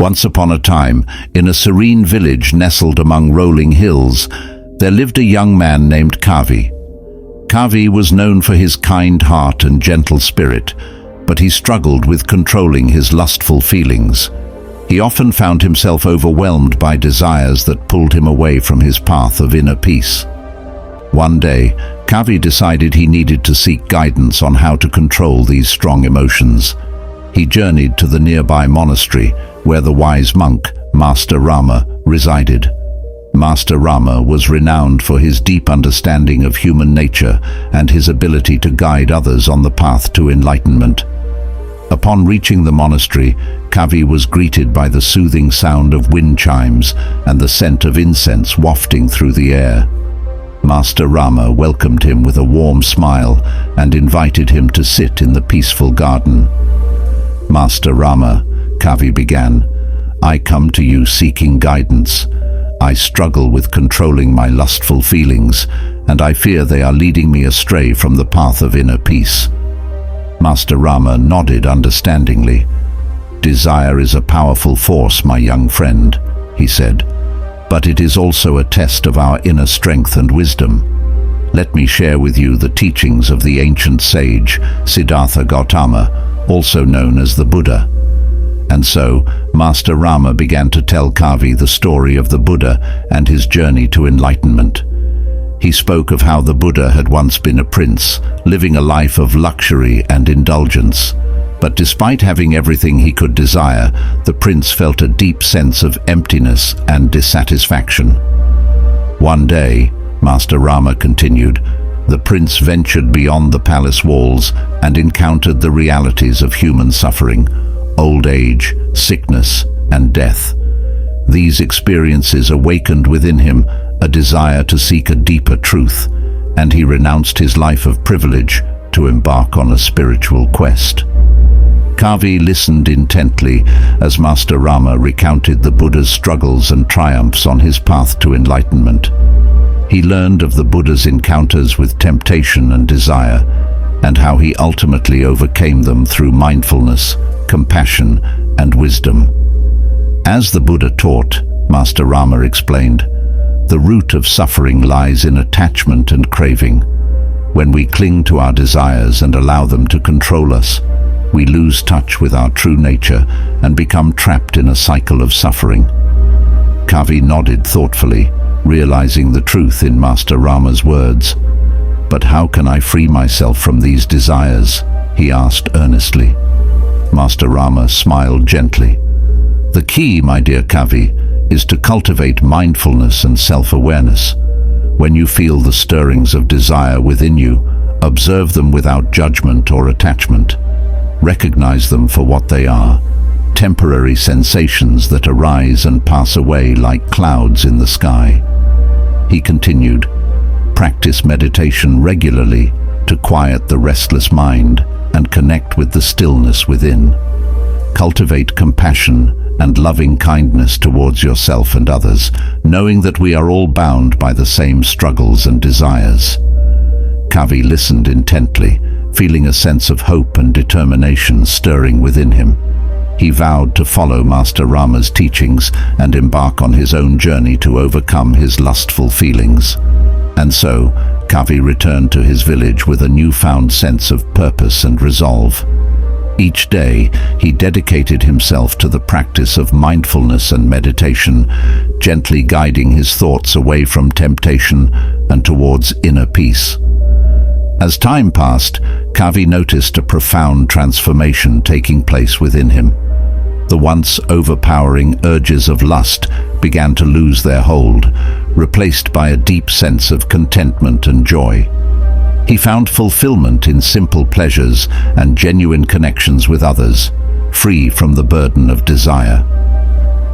Once upon a time, in a serene village nestled among rolling hills, there lived a young man named Kavi. Kavi was known for his kind heart and gentle spirit, but he struggled with controlling his lustful feelings. He often found himself overwhelmed by desires that pulled him away from his path of inner peace. One day, Kavi decided he needed to seek guidance on how to control these strong emotions. He journeyed to the nearby monastery, where the wise monk, Master Rama, resided. Master Rama was renowned for his deep understanding of human nature and his ability to guide others on the path to enlightenment. Upon reaching the monastery, Kavi was greeted by the soothing sound of wind chimes and the scent of incense wafting through the air. Master Rama welcomed him with a warm smile and invited him to sit in the peaceful garden. "Master Rama," Kavi began, "I come to you seeking guidance. I struggle with controlling my lustful feelings, and I fear they are leading me astray from the path of inner peace." Master Rama nodded understandingly. "Desire is a powerful force, my young friend," he said, "but it is also a test of our inner strength and wisdom. Let me share with you the teachings of the ancient sage, Siddhartha Gautama, also known as the Buddha." And so, Master Rama began to tell Kavi the story of the Buddha and his journey to enlightenment. He spoke of how the Buddha had once been a prince, living a life of luxury and indulgence. But despite having everything he could desire, the prince felt a deep sense of emptiness and dissatisfaction. One day, Master Rama continued, the prince ventured beyond the palace walls and encountered the realities of human suffering, old age, sickness, and death. These experiences awakened within him a desire to seek a deeper truth, and he renounced his life of privilege to embark on a spiritual quest. Kavi listened intently as Master Rama recounted the Buddha's struggles and triumphs on his path to enlightenment. He learned of the Buddha's encounters with temptation and desire, and how he ultimately overcame them through mindfulness, compassion, and wisdom. As the Buddha taught, Master Rama explained, the root of suffering lies in attachment and craving. When we cling to our desires and allow them to control us, we lose touch with our true nature and become trapped in a cycle of suffering. Kavi nodded thoughtfully, realizing the truth in Master Rama's words. "But how can I free myself from these desires?" he asked earnestly. Master Rama smiled gently. "The key, my dear Kavi, is to cultivate mindfulness and self-awareness. When you feel the stirrings of desire within you, observe them without judgment or attachment. Recognize them for what they are, temporary sensations that arise and pass away like clouds in the sky." He continued, "Practice meditation regularly to quiet the restless mind and connect with the stillness within. Cultivate compassion and loving kindness towards yourself and others, knowing that we are all bound by the same struggles and desires." Kavi listened intently, feeling a sense of hope and determination stirring within him. He vowed to follow Master Rama's teachings and embark on his own journey to overcome his lustful feelings. And so, Kavi returned to his village with a newfound sense of purpose and resolve. Each day, he dedicated himself to the practice of mindfulness and meditation, gently guiding his thoughts away from temptation and towards inner peace. As time passed, Kavi noticed a profound transformation taking place within him. The once overpowering urges of lust began to lose their hold, replaced by a deep sense of contentment and joy. He found fulfillment in simple pleasures and genuine connections with others, free from the burden of desire.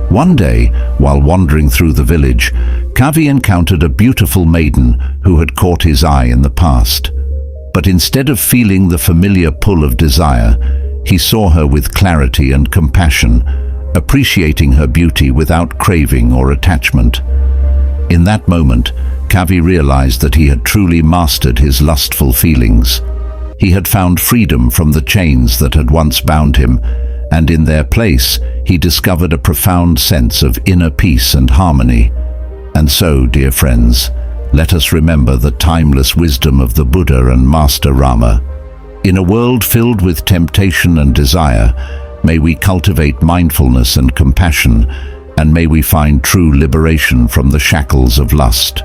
One day, while wandering through the village, Kavi encountered a beautiful maiden who had caught his eye in the past. But instead of feeling the familiar pull of desire, he saw her with clarity and compassion, appreciating her beauty without craving or attachment. In that moment, Kavi realized that he had truly mastered his lustful feelings. He had found freedom from the chains that had once bound him, and in their place he discovered a profound sense of inner peace and harmony. And so, dear friends, let us remember the timeless wisdom of the Buddha and Master Rama. In a world filled with temptation and desire, may we cultivate mindfulness and compassion, and may we find true liberation from the shackles of lust.